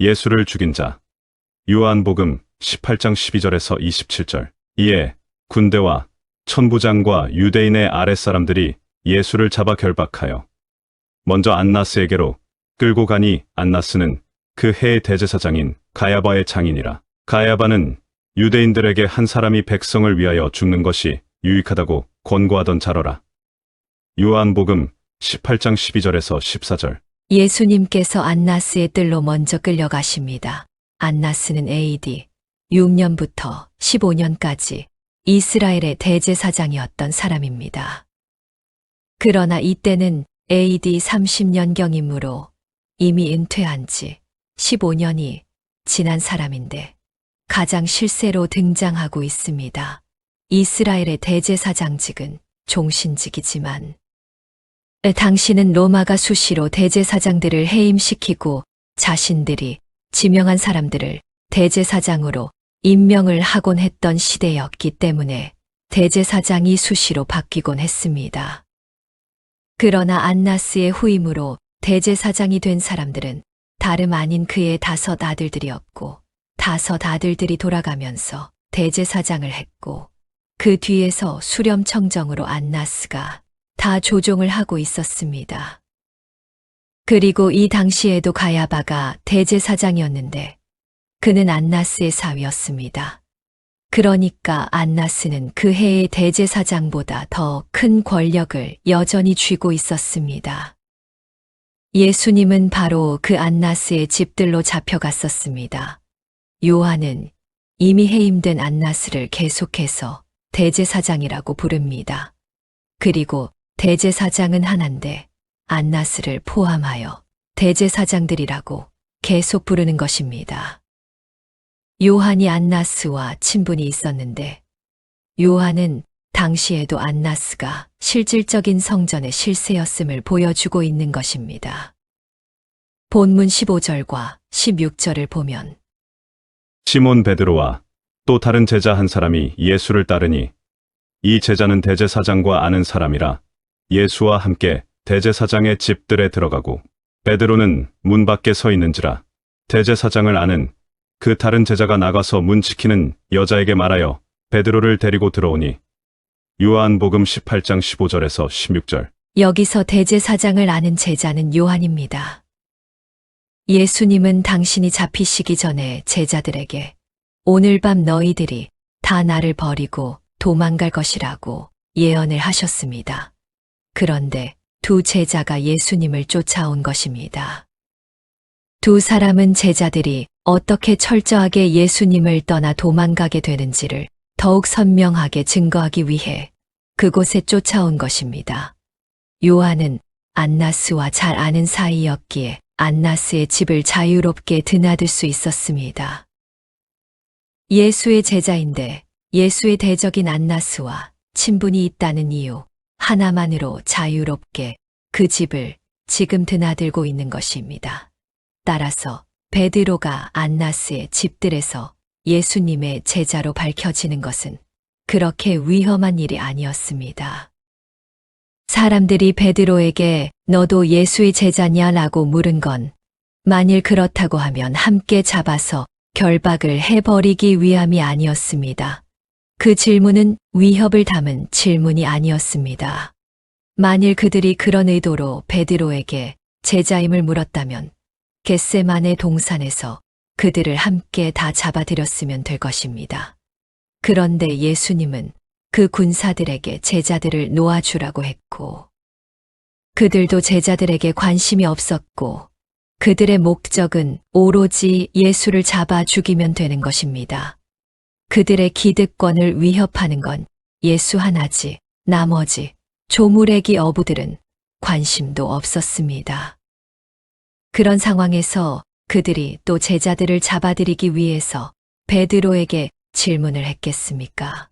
예수를 죽인 자. 요한복음 18장 12절에서 27절. 이에 군대와 천부장과 유대인의 아랫사람들이 예수를 잡아 결박하여 먼저 안나스에게로 끌고 가니 안나스는 그 해의 대제사장인 가야바의 장인이라. 가야바는 유대인들에게 한 사람이 백성을 위하여 죽는 것이 유익하다고 권고하던 자러라. 요한복음 18장 12절에서 14절. 예수님께서 안나스의 뜰로 먼저 끌려가십니다. 안나스는 AD 6년부터 15년까지 이스라엘의 대제사장이었던 사람입니다. 그러나 이때는 AD 30년경이므로 이미 은퇴한 지 15년이 지난 사람인데 가장 실세로 등장하고 있습니다. 이스라엘의 대제사장직은 종신직이지만 당신은 로마가 수시로 대제사장들을 해임시키고 자신들이 지명한 사람들을 대제사장으로 임명을 하곤 했던 시대였기 때문에 대제사장이 수시로 바뀌곤 했습니다. 그러나 안나스의 후임으로 대제사장이 된 사람들은 다름 아닌 그의 5 아들들이었고 5 아들들이 돌아가면서 대제사장을 했고 그 뒤에서 수렴청정으로 안나스가 다 조종을 하고 있었습니다. 그리고 이 당시에도 가야바가 대제사장이었는데 그는 안나스의 사위였습니다. 그러니까 안나스는 그 해의 대제사장보다 더 큰 권력을 여전히 쥐고 있었습니다. 예수님은 바로 그 안나스의 집들로 잡혀갔었습니다. 요한은 이미 해임된 안나스를 계속해서 대제사장이라고 부릅니다. 그리고 대제사장은 하나인데 안나스를 포함하여 대제사장들이라고 계속 부르는 것입니다. 요한이 안나스와 친분이 있었는데 요한은 당시에도 안나스가 실질적인 성전의 실세였음을 보여주고 있는 것입니다. 본문 15절과 16절을 보면 시몬 베드로와 또 다른 제자 한 사람이 예수를 따르니 이 제자는 대제사장과 아는 사람이라 예수와 함께 대제사장의 집들에 들어가고 베드로는 문 밖에 서 있는지라. 대제사장을 아는 그 다른 제자가 나가서 문 지키는 여자에게 말하여 베드로를 데리고 들어오니 요한복음 18장 15절에서 16절. 여기서 대제사장을 아는 제자는 요한입니다. 예수님은 당신이 잡히시기 전에 제자들에게 오늘 밤 너희들이 다 나를 버리고 도망갈 것이라고 예언을 하셨습니다. 그런데 2 제자가 예수님을 쫓아온 것입니다. 2 사람은 제자들이 어떻게 철저하게 예수님을 떠나 도망가게 되는지를 더욱 선명하게 증거하기 위해 그곳에 쫓아온 것입니다. 요한은 안나스와 잘 아는 사이였기에 안나스의 집을 자유롭게 드나들 수 있었습니다. 예수의 제자인데 예수의 대적인 안나스와 친분이 있다는 이유 하나만으로 자유롭게 그 집을 지금 드나들고 있는 것입니다. 따라서 베드로가 안나스의 집들에서 예수님의 제자로 밝혀지는 것은 그렇게 위험한 일이 아니었습니다. 사람들이 베드로에게 너도 예수의 제자냐라고 물은 건 만일 그렇다고 하면 함께 잡아서 결박을 해버리기 위함이 아니었습니다. 그 질문은 위협을 담은 질문이 아니었습니다. 만일 그들이 그런 의도로 베드로에게 제자임을 물었다면 겟세마네 동산에서 그들을 함께 다 잡아들였으면 될 것입니다. 그런데 예수님은 그 군사들에게 제자들을 놓아주라고 했고 그들도 제자들에게 관심이 없었고 그들의 목적은 오로지 예수를 잡아 죽이면 되는 것입니다. 그들의 기득권을 위협하는 건 예수 하나지 나머지 조무래기 어부들은 관심도 없었습니다. 그런 상황에서 그들이 또 제자들을 잡아들이기 위해서 베드로에게 질문을 했겠습니까?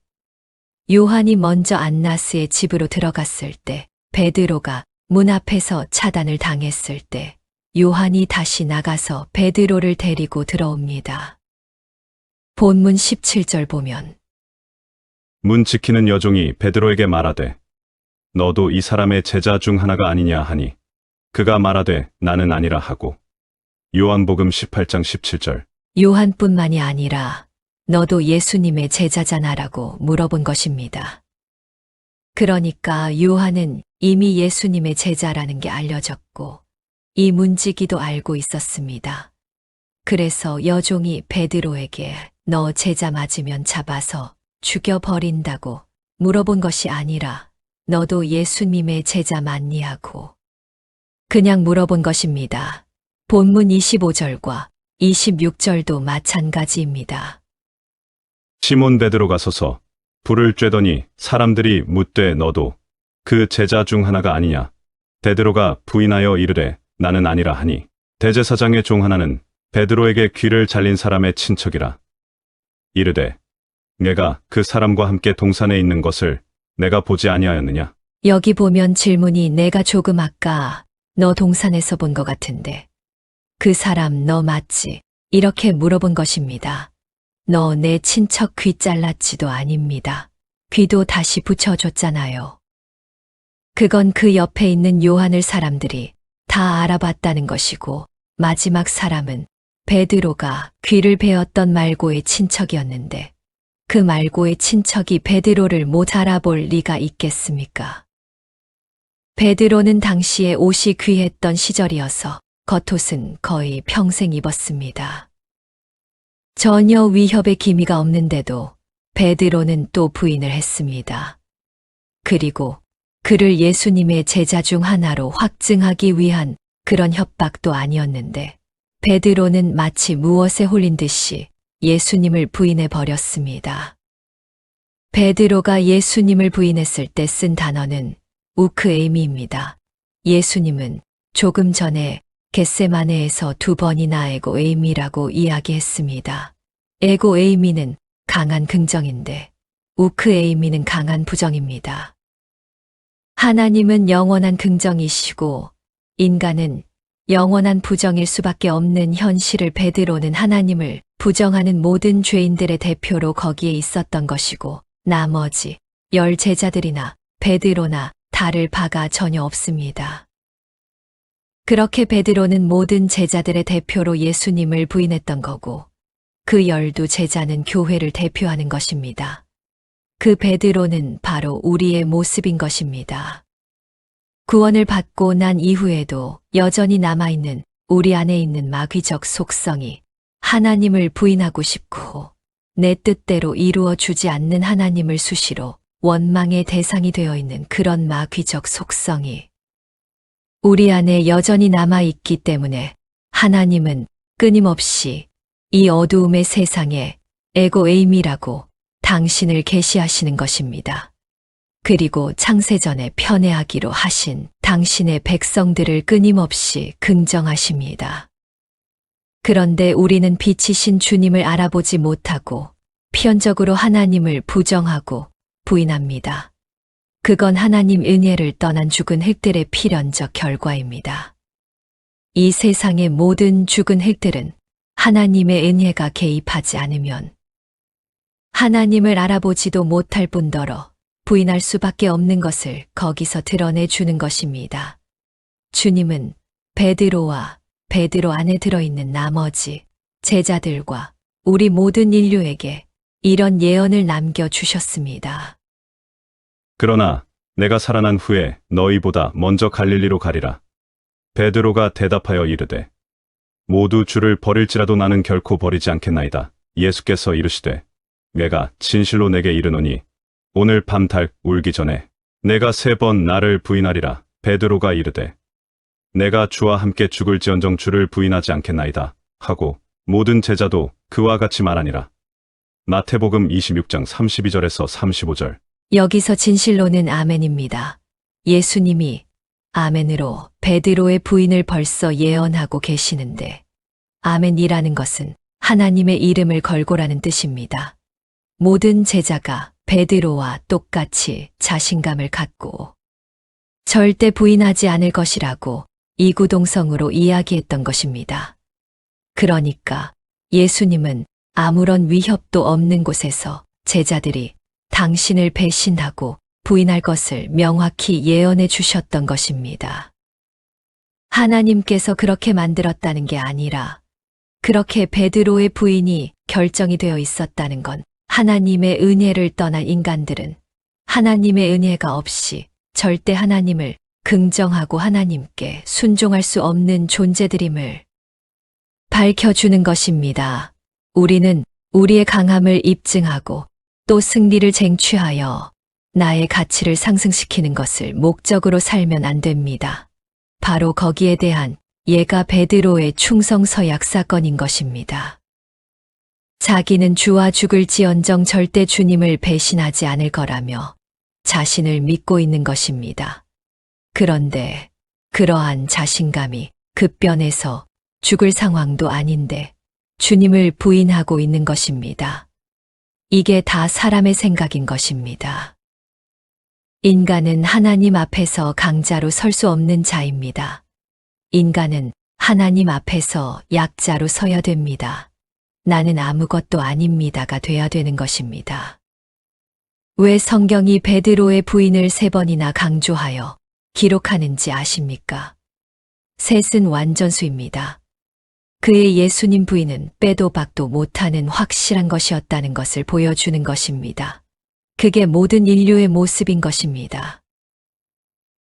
요한이 먼저 안나스의 집으로 들어갔을 때 베드로가 문 앞에서 차단을 당했을 때 요한이 다시 나가서 베드로를 데리고 들어옵니다. 본문 17절 보면 문 지키는 여종이 베드로에게 말하되 너도 이 사람의 제자 중 하나가 아니냐 하니 그가 말하되 나는 아니라 하고 요한복음 18장 17절. 요한뿐만이 아니라 너도 예수님의 제자잖아라고 물어본 것입니다. 그러니까 요한은 이미 예수님의 제자라는 게 알려졌고 이 문지기도 알고 있었습니다. 그래서 여종이 베드로에게 너 제자 맞으면 잡아서 죽여버린다고 물어본 것이 아니라 너도 예수님의 제자 맞니 하고 그냥 물어본 것입니다. 본문 25절과 26절도 마찬가지입니다. 시몬 베드로가 서서 불을 쬐더니 사람들이 묻되 너도 그 제자 중 하나가 아니냐. 베드로가 부인하여 이르되 나는 아니라 하니 대제사장의 종 하나는 베드로에게 귀를 잘린 사람의 친척이라. 이르되 내가 그 사람과 함께 동산에 있는 것을 내가 보지 아니하였느냐. 여기 보면 질문이 내가 조금 아까 너 동산에서 본 것 같은데 그 사람 너 맞지? 이렇게 물어본 것입니다. 너 내 친척 귀 잘랐지도 아닙니다. 귀도 다시 붙여줬잖아요. 그건 그 옆에 있는 요한을 사람들이 다 알아봤다는 것이고 마지막 사람은 베드로가 귀를 베었던 말고의 친척이었는데 그 말고의 친척이 베드로를 못 알아볼 리가 있겠습니까? 베드로는 당시에 옷이 귀했던 시절이어서 겉옷은 거의 평생 입었습니다. 전혀 위협의 기미가 없는데도 베드로는 또 부인을 했습니다. 그리고 그를 예수님의 제자 중 하나로 확증하기 위한 그런 협박도 아니었는데 베드로는 마치 무엇에 홀린 듯이 예수님을 부인해 버렸습니다. 베드로가 예수님을 부인했을 때 쓴 단어는 우크에이미입니다. 예수님은 조금 전에 겟세마네에서 2번이나 에고에이미라고 이야기했습니다. 에고에이미는 강한 긍정인데 우크에이미는 강한 부정입니다. 하나님은 영원한 긍정이시고 인간은 영원한 부정일 수밖에 없는 현실을 베드로는 하나님을 부정하는 모든 죄인들의 대표로 거기에 있었던 것이고 나머지 10 제자들이나 베드로나 다를 바가 전혀 없습니다. 그렇게 베드로는 모든 제자들의 대표로 예수님을 부인했던 거고 그 12 제자는 교회를 대표하는 것입니다. 그 베드로는 바로 우리의 모습인 것입니다. 구원을 받고 난 이후에도 여전히 남아있는 우리 안에 있는 마귀적 속성이 하나님을 부인하고 싶고 내 뜻대로 이루어 주지 않는 하나님을 수시로 원망의 대상이 되어 있는 그런 마귀적 속성이 우리 안에 여전히 남아있기 때문에 하나님은 끊임없이 이 어두움의 세상에 에고에임이라고 당신을 계시하시는 것입니다. 그리고 창세전에 편애하기로 하신 당신의 백성들을 끊임없이 긍정하십니다. 그런데 우리는 빛이신 주님을 알아보지 못하고 편적으로 하나님을 부정하고 부인합니다. 그건 하나님 은혜를 떠난 죽은 흙들의 필연적 결과입니다. 이 세상의 모든 죽은 흙들은 하나님의 은혜가 개입하지 않으면 하나님을 알아보지도 못할 뿐더러 부인할 수밖에 없는 것을 거기서 드러내 주는 것입니다. 주님은 베드로와 베드로 안에 들어있는 나머지 제자들과 우리 모든 인류에게 이런 예언을 남겨주셨습니다. 그러나 내가 살아난 후에 너희보다 먼저 갈릴리로 가리라. 베드로가 대답하여 이르되 모두 주를 버릴지라도 나는 결코 버리지 않겠나이다. 예수께서 이르시되 내가 진실로 내게 이르노니 오늘 밤 달 울기 전에 내가 3번 나를 부인하리라. 베드로가 이르되 내가 주와 함께 죽을지언정 주를 부인하지 않겠나이다 하고 모든 제자도 그와 같이 말하니라. 마태복음 26장 32절에서 35절. 여기서 진실로는 아멘입니다. 예수님이 아멘으로 베드로의 부인을 벌써 예언하고 계시는데 아멘이라는 것은 하나님의 이름을 걸고라는 뜻입니다. 모든 제자가 베드로와 똑같이 자신감을 갖고 절대 부인하지 않을 것이라고 이구동성으로 이야기했던 것입니다. 그러니까 예수님은 아무런 위협도 없는 곳에서 제자들이 당신을 배신하고 부인할 것을 명확히 예언해 주셨던 것입니다. 하나님께서 그렇게 만들었다는 게 아니라 그렇게 베드로의 부인이 결정이 되어 있었다는 건 하나님의 은혜를 떠난 인간들은 하나님의 은혜가 없이 절대 하나님을 긍정하고 하나님께 순종할 수 없는 존재들임을 밝혀주는 것입니다. 우리는 우리의 강함을 입증하고 또 승리를 쟁취하여 나의 가치를 상승시키는 것을 목적으로 살면 안 됩니다. 바로 거기에 대한 예가 베드로의 충성서약 사건인 것입니다. 자기는 주와 죽을지언정 절대 주님을 배신하지 않을 거라며 자신을 믿고 있는 것입니다. 그런데 그러한 자신감이 급변해서 죽을 상황도 아닌데 주님을 부인하고 있는 것입니다. 이게 다 사람의 생각인 것입니다. 인간은 하나님 앞에서 강자로 설 수 없는 자입니다. 인간은 하나님 앞에서 약자로 서야 됩니다. 나는 아무것도 아닙니다가 돼야 되는 것입니다. 왜 성경이 베드로의 부인을 3번이나 강조하여 기록하는지 아십니까? 셋은 완전수입니다. 그의 예수님 부인은 빼도 박도 못하는 확실한 것이었다는 것을 보여주는 것입니다. 그게 모든 인류의 모습인 것입니다.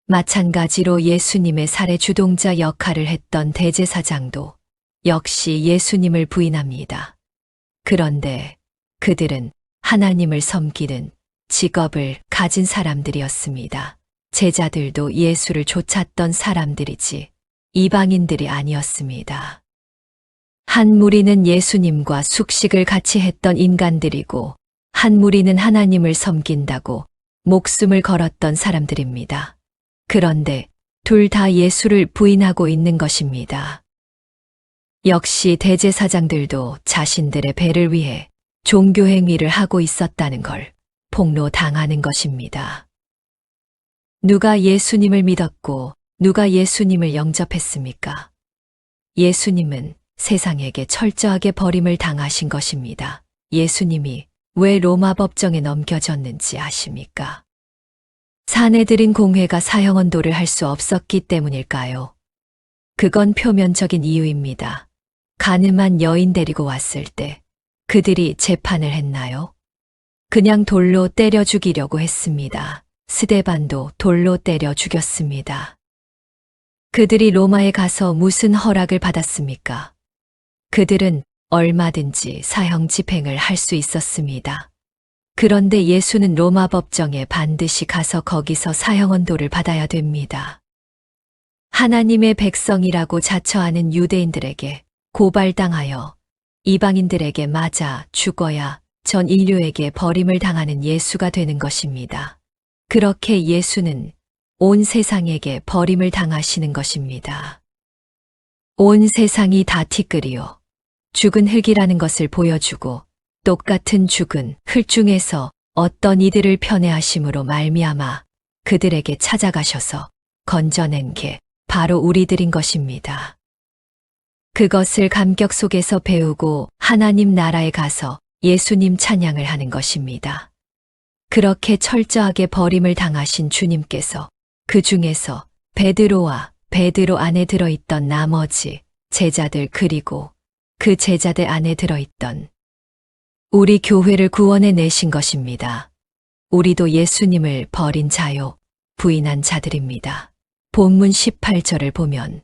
마찬가지로 예수님의 살해 주동자 역할을 했던 대제사장도 역시 예수님을 부인합니다. 그런데 그들은 하나님을 섬기는 직업을 가진 사람들이었습니다. 제자들도 예수를 쫓았던 사람들이지 이방인들이 아니었습니다. 한 무리는 예수님과 숙식을 같이 했던 인간들이고 한 무리는 하나님을 섬긴다고 목숨을 걸었던 사람들입니다. 그런데 둘 다 예수를 부인하고 있는 것입니다. 역시 대제사장들도 자신들의 배를 위해 종교행위를 하고 있었다는 걸 폭로당하는 것입니다. 누가 예수님을 믿었고 누가 예수님을 영접했습니까? 예수님은 세상에게 철저하게 버림을 당하신 것입니다. 예수님이 왜 로마 법정에 넘겨졌는지 아십니까? 사내들인 공회가 사형언도를 할 수 없었기 때문일까요? 그건 표면적인 이유입니다. 가늠한 여인 데리고 왔을 때 그들이 재판을 했나요? 그냥 돌로 때려 죽이려고 했습니다. 스데반도 돌로 때려 죽였습니다. 그들이 로마에 가서 무슨 허락을 받았습니까? 그들은 얼마든지 사형 집행을 할 수 있었습니다. 그런데 예수는 로마 법정에 반드시 가서 거기서 사형언도를 받아야 됩니다. 하나님의 백성이라고 자처하는 유대인들에게 고발당하여 이방인들에게 맞아 죽어야 전 인류에게 버림을 당하는 예수가 되는 것입니다. 그렇게 예수는 온 세상에게 버림을 당하시는 것입니다. 온 세상이 다 티끌이요. 죽은 흙이라는 것을 보여주고 똑같은 죽은 흙 중에서 어떤 이들을 편애하심으로 말미암아 그들에게 찾아가셔서 건져낸 게 바로 우리들인 것입니다. 그것을 감격 속에서 배우고 하나님 나라에 가서 예수님 찬양을 하는 것입니다. 그렇게 철저하게 버림을 당하신 주님께서 그 중에서 베드로와 베드로 안에 들어있던 나머지 제자들 그리고 그 제자들 안에 들어있던 우리 교회를 구원해 내신 것입니다. 우리도 예수님을 버린 자요, 부인한 자들입니다. 본문 18절을 보면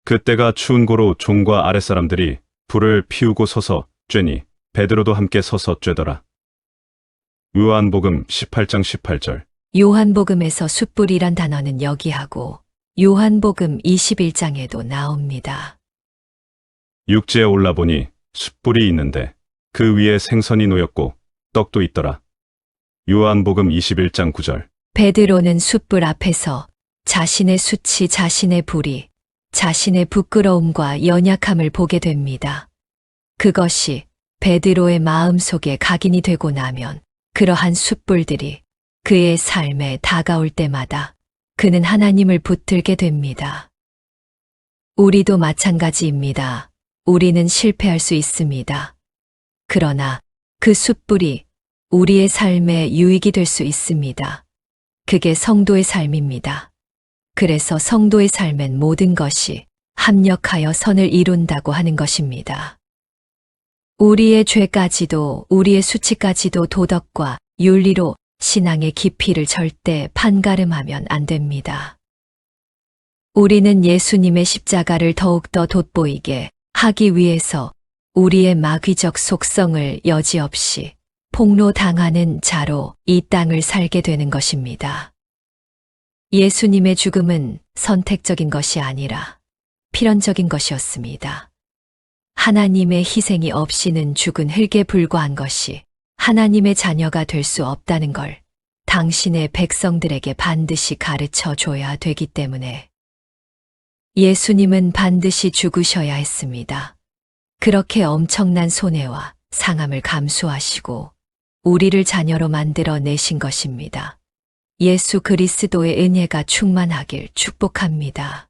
그때가 추운 고로 종과 아랫사람들이 불을 피우고 서서 쬐니 베드로도 함께 서서 쬐더라. 요한복음 18장 18절. 요한복음에서 숯불이란 단어는 여기하고 요한복음 21장에도 나옵니다. 육지에 올라보니 숯불이 있는데 그 위에 생선이 놓였고 떡도 있더라. 요한복음 21장 9절. 베드로는 숯불 앞에서 자신의 수치, 자신의 불의, 자신의 부끄러움과 연약함을 보게 됩니다. 그것이 베드로의 마음속에 각인이 되고 나면 그러한 숯불들이 그의 삶에 다가올 때마다 그는 하나님을 붙들게 됩니다. 우리도 마찬가지입니다. 우리는 실패할 수 있습니다. 그러나 그 숯불이 우리의 삶에 유익이 될 수 있습니다. 그게 성도의 삶입니다. 그래서 성도의 삶엔 모든 것이 합력하여 선을 이룬다고 하는 것입니다. 우리의 죄까지도 우리의 수치까지도 도덕과 윤리로 신앙의 깊이를 절대 판가름하면 안 됩니다. 우리는 예수님의 십자가를 더욱더 돋보이게 하기 위해서 우리의 마귀적 속성을 여지없이 폭로당하는 자로 이 땅을 살게 되는 것입니다. 예수님의 죽음은 선택적인 것이 아니라 필연적인 것이었습니다. 하나님의 희생이 없이는 죽은 흙에 불과한 것이 하나님의 자녀가 될 수 없다는 걸 당신의 백성들에게 반드시 가르쳐 줘야 되기 때문에 예수님은 반드시 죽으셔야 했습니다. 그렇게 엄청난 손해와 상함을 감수하시고 우리를 자녀로 만들어 내신 것입니다. 예수 그리스도의 은혜가 충만하길 축복합니다.